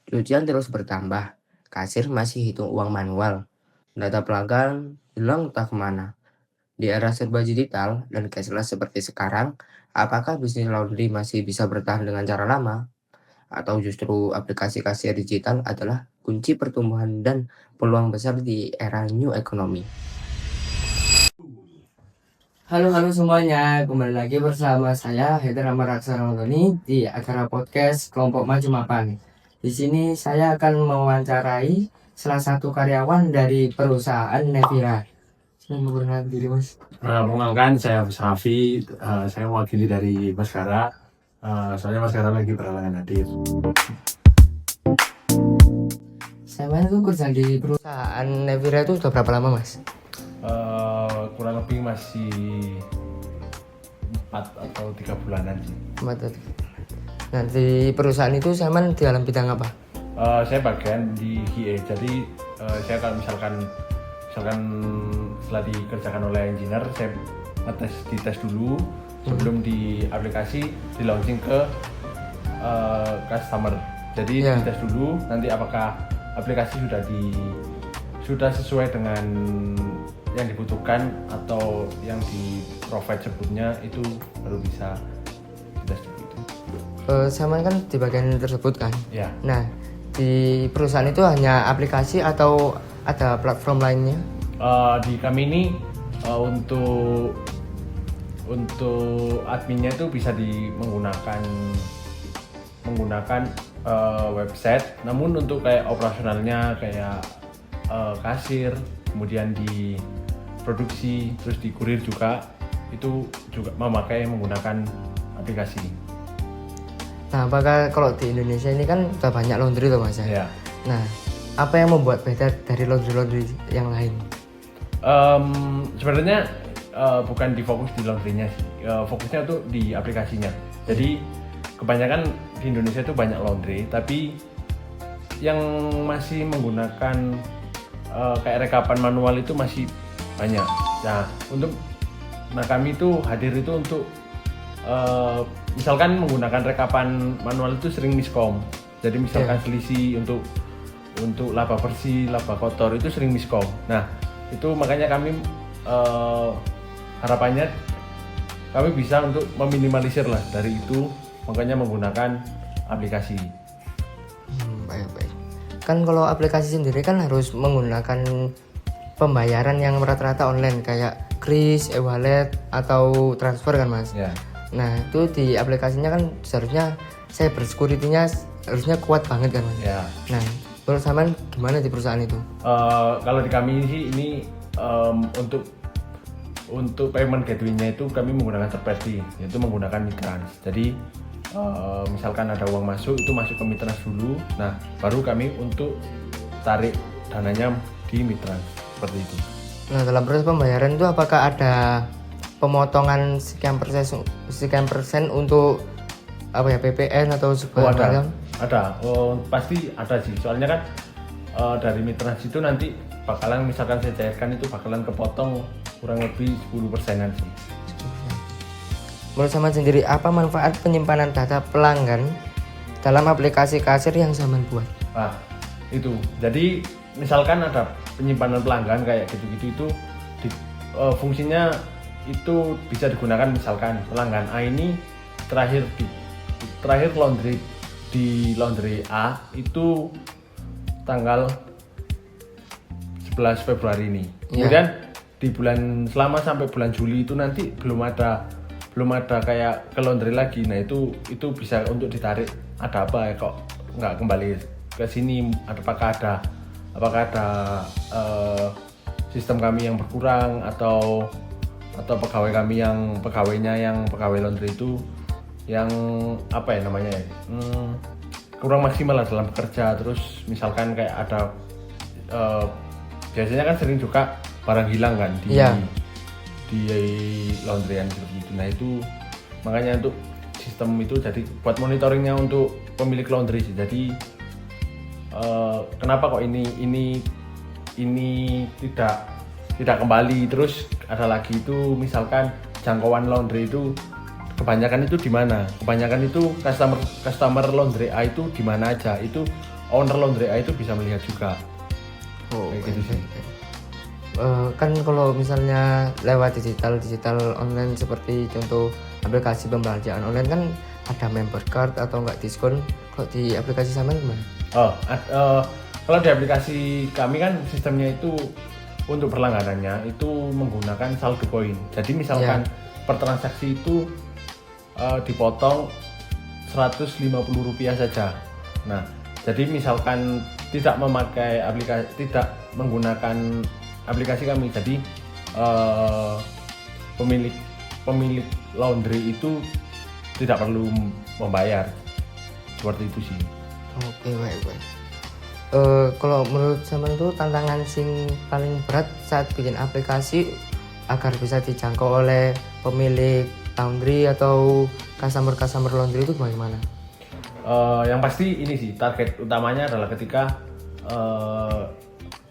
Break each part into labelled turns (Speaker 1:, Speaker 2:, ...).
Speaker 1: Cucian terus bertambah, kasir masih hitung uang manual, data pelanggan hilang entah kemana. Di era serba digital dan cashless seperti sekarang, apakah bisnis laundry masih bisa bertahan dengan cara lama? Atau justru aplikasi kasir digital adalah kunci pertumbuhan dan peluang besar di era new economy? Halo semuanya, kembali lagi bersama saya Haidar Ahmad Aksarandoni di acara podcast Kelompok Maju Mapan. Di sini saya akan mewawancarai salah satu karyawan dari perusahaan Nevira. Saya memperkenalkan diri, Mas.
Speaker 2: Perkenalkan, saya Safi. Saya mewakili dari Maskara. Soalnya Maskara lagi berhalangan hadir.
Speaker 1: Saya itu kerja di perusahaan Nevira itu sudah berapa lama, Mas?
Speaker 2: Kurang lebih masih 4 atau 3 bulanan sih.
Speaker 1: Nah, di perusahaan itu Saman di dalam bidang apa?
Speaker 2: Saya bagian di QA. Jadi saya kalau misalkan setelah dikerjakan oleh engineer, saya dites dulu sebelum di aplikasi di launching ke customer. Jadi dites dulu nanti apakah aplikasi sudah sesuai dengan yang dibutuhkan atau yang di provide sebelumnya, itu baru bisa dites dulu itu.
Speaker 1: Saman kan di bagian tersebut kan?
Speaker 2: Ya.
Speaker 1: Nah, di perusahaan itu hanya aplikasi atau ada platform lainnya?
Speaker 2: Di kami ini untuk adminnya itu bisa menggunakan website, namun untuk kayak operasionalnya kayak kasir, kemudian di produksi, terus di kurir juga, itu juga menggunakan aplikasi.
Speaker 1: Nah, apakah kalau di Indonesia ini kan sudah banyak laundry tuh, Mas ya? Nah, apa yang membuat beda dari laundry yang lain?
Speaker 2: Sebenarnya bukan difokus di laundrynya sih, fokusnya tuh di aplikasinya. Jadi kebanyakan di Indonesia tuh banyak laundry, tapi yang masih menggunakan kayak rekapan manual itu masih banyak. Nah, kami tuh hadir itu untuk misalkan menggunakan rekapan manual itu sering miskom. Jadi misalkan selisih untuk laba bersih, laba kotor itu sering miskom. Nah, itu makanya kami harapannya kami bisa untuk meminimalisir lah dari itu, makanya menggunakan aplikasi.
Speaker 1: Baik. Kan kalau aplikasi sendiri kan harus menggunakan pembayaran yang rata-rata online kayak kris, e-wallet atau transfer kan, Mas?
Speaker 2: Ya.
Speaker 1: Nah, itu di aplikasinya kan seharusnya cyber security-nya harusnya kuat banget kan, Mas?
Speaker 2: Ya.
Speaker 1: Nah, menurut Saman gimana di perusahaan itu?
Speaker 2: Kalau di kami sih ini untuk payment gateway-nya itu kami menggunakan third party, yaitu menggunakan Mitrans. Jadi misalkan ada uang masuk, itu masuk ke Mitrans dulu. Nah, baru kami untuk tarik dananya di Mitrans, seperti itu.
Speaker 1: Nah, dalam proses pembayaran itu apakah ada pemotongan sekian persen untuk PPN atau sebuah
Speaker 2: macam? Ada. Pasti ada sih. Soalnya kan dari Mitrans itu nanti bakalan, misalkan saya cairkan itu bakalan kepotong kurang lebih 10%-an sih.
Speaker 1: Menurut Saman sendiri, apa manfaat penyimpanan data pelanggan dalam aplikasi kasir yang Saman buat?
Speaker 2: Nah, itu. Jadi misalkan ada penyimpanan pelanggan kayak gitu-gitu, itu fungsinya itu bisa digunakan. Misalkan pelanggan A ini terakhir laundry di laundry A itu tanggal 11 Februari ini. Kemudian di selama sampai bulan Juli itu nanti belum ada kayak ke laundry lagi. Nah, itu bisa untuk ditarik, ada apa ya kok nggak kembali ke sini, apakah ada sistem kami yang berkurang atau pegawainya yang pegawai laundry itu yang kurang maksimal lah dalam bekerja. Terus misalkan kayak ada biasanya kan sering juga barang hilang kan di laundryan seperti itu. Nah, itu makanya untuk sistem itu jadi buat monitoringnya untuk pemilik laundry sih. Jadi kenapa kok ini tidak kembali. Terus ada lagi itu misalkan jangkauan laundry itu kebanyakan itu di mana? Kebanyakan itu customer laundry A itu di mana aja? Itu owner laundry A itu bisa melihat juga.
Speaker 1: Oh,
Speaker 2: Kayak gitu sih.
Speaker 1: Kan kalau misalnya lewat digital online seperti contoh aplikasi pembayaran online kan ada member card atau enggak diskon. Kok di aplikasi sama gimana?
Speaker 2: Kalau di aplikasi kami kan sistemnya itu untuk berlangganannya itu menggunakan saldo koin. Jadi misalkan per transaksi itu dipotong Rp150 saja. Nah, jadi misalkan tidak memakai aplikasi, tidak menggunakan aplikasi kami, jadi pemilik laundry itu tidak perlu membayar. Seperti itu sih.
Speaker 1: Oke, baik. Kalau menurut sampean itu tantangan sing paling berat saat bikin aplikasi agar bisa dijangkau oleh pemilik laundry atau customer laundry itu bagaimana?
Speaker 2: Yang pasti ini sih target utamanya adalah ketika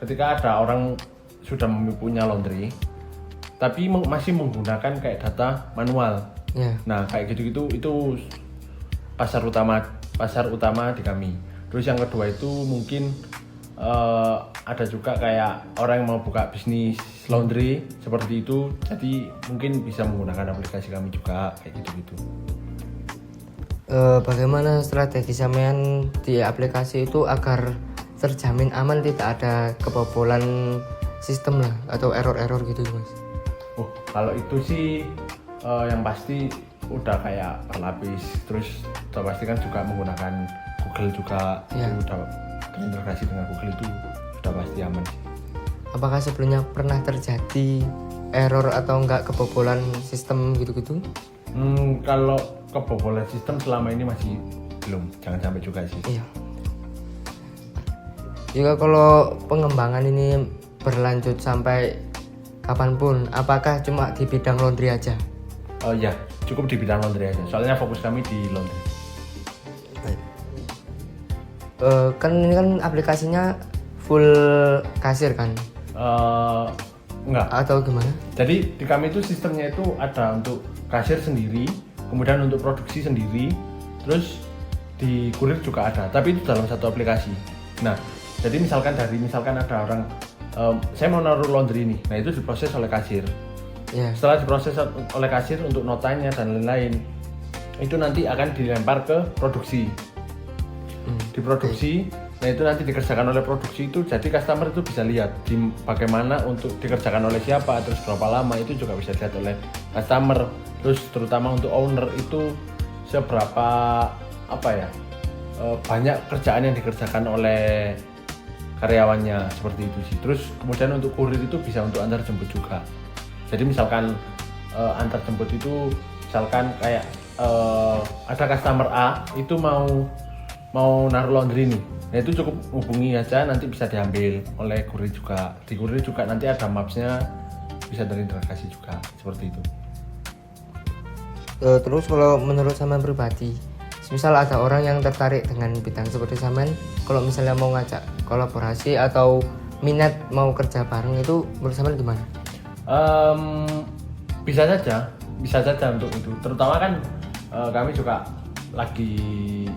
Speaker 2: ada orang sudah punya laundry tapi masih menggunakan kayak data manual. Nah kayak gitu-gitu itu pasar utama di kami. Terus yang kedua itu mungkin ada juga kayak orang yang mau buka bisnis laundry seperti itu, jadi mungkin bisa menggunakan aplikasi kami juga kayak gitu-gitu.
Speaker 1: Bagaimana strategi sampean di aplikasi itu agar terjamin aman, tidak ada kebobolan sistem lah atau error gitu Mas?
Speaker 2: Kalau itu sih yang pasti udah kayak berlapis, terus udah pasti kan juga menggunakan Google juga. Udah terintegrasi dengan Google itu sudah pasti aman sih.
Speaker 1: Apakah sebelumnya pernah terjadi error atau enggak kebobolan sistem gitu-gitu?
Speaker 2: Kalau kebobolan sistem selama ini masih belum, jangan sampai juga sih.
Speaker 1: Iya. Jika kalau pengembangan ini berlanjut sampai kapanpun, apakah cuma di bidang laundry aja?
Speaker 2: Ya, cukup di bidang laundry aja. Soalnya fokus kami di laundry.
Speaker 1: Kan ini kan aplikasinya full kasir kan?
Speaker 2: Enggak.
Speaker 1: Atau gimana?
Speaker 2: Jadi di kami itu sistemnya itu ada untuk kasir sendiri, kemudian untuk produksi sendiri, terus di kurir juga ada. Tapi itu dalam satu aplikasi. Nah, jadi misalkan ada orang, saya mau naruh laundry ini, nah itu diproses oleh kasir. Setelah diproses oleh kasir untuk notanya dan lain-lain, itu nanti akan dilempar ke produksi. Diproduksi, nah itu nanti dikerjakan oleh produksi itu, jadi customer itu bisa lihat bagaimana untuk dikerjakan oleh siapa, terus berapa lama, itu juga bisa dilihat oleh customer. Terus terutama untuk owner itu seberapa banyak kerjaan yang dikerjakan oleh karyawannya, seperti itu sih. Terus kemudian untuk kurir itu bisa untuk antar jemput juga. Jadi misalkan antar jemput itu misalkan kayak ada customer A itu mau naruh laundry nih, nah itu cukup hubungi aja, nanti bisa diambil oleh kurir juga. Di kurir juga nanti ada mapsnya, bisa terintegrasi juga, seperti itu.
Speaker 1: Terus kalau menurut sampean pribadi, misal ada orang yang tertarik dengan bidang seperti sampean, kalau misalnya mau ngajak kolaborasi atau minat mau kerja bareng, itu menurut sampean gimana?
Speaker 2: Bisa saja untuk itu. Terutama kan kami juga lagi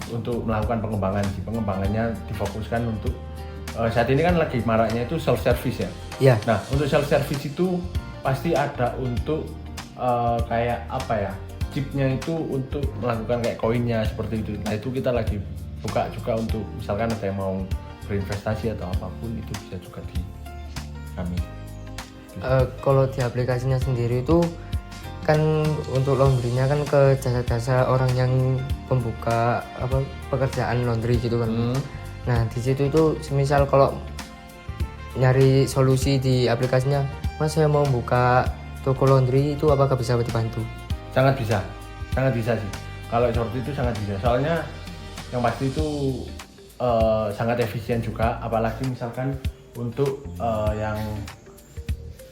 Speaker 2: untuk melakukan pengembangan sih. Pengembangannya difokuskan untuk saat ini kan lagi maraknya itu self service ya. Nah, untuk self service itu pasti ada untuk kayak chipnya itu untuk melakukan kayak koinnya seperti itu. Nah, itu kita lagi buka juga untuk misalkan ada yang mau berinvestasi atau apapun, itu bisa juga di kami.
Speaker 1: Kalau di aplikasinya sendiri itu kan untuk laundrynya kan ke jasa-jasa orang yang membuka pekerjaan laundry gitu kan. Nah di situ itu semisal kalau nyari solusi di aplikasinya, Mas saya mau buka toko laundry, itu apakah bisa dibantu?
Speaker 2: Sangat bisa sih. Kalau seperti itu sangat bisa. Soalnya yang pasti itu sangat efisien juga. Apalagi misalkan untuk yang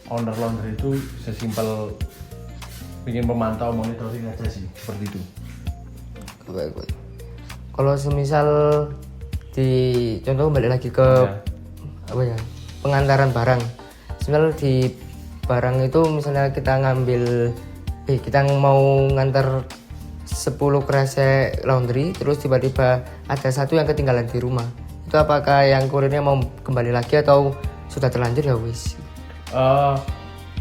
Speaker 2: owner laundry itu sesimpel bikin pemantau monitoring aja sih, seperti itu.
Speaker 1: Baik. Kalau semisal di contoh balik lagi ke pengantaran barang. Semisal di barang itu misalnya kita mau ngantar 10 kresek laundry, terus tiba-tiba ada satu yang ketinggalan di rumah. itu apakah yang kurirnya mau kembali lagi atau sudah terlanjur ya wis?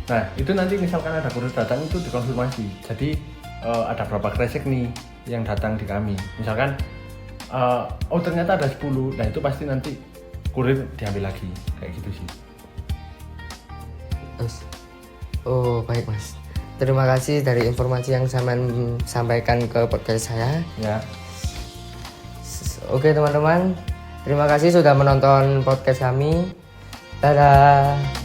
Speaker 2: Nah itu nanti misalkan ada kurir datang itu dikonfirmasi. Jadi ada berapa kresek nih yang datang di kami. Misalkan oh ternyata ada 10, nah itu pasti nanti kurir diambil lagi kayak gitu sih.
Speaker 1: Oh baik Mas, terima kasih dari informasi yang sampean sampaikan ke podcast saya.
Speaker 2: Ya.
Speaker 1: Oke teman-teman, terima kasih sudah menonton podcast kami. Dadah.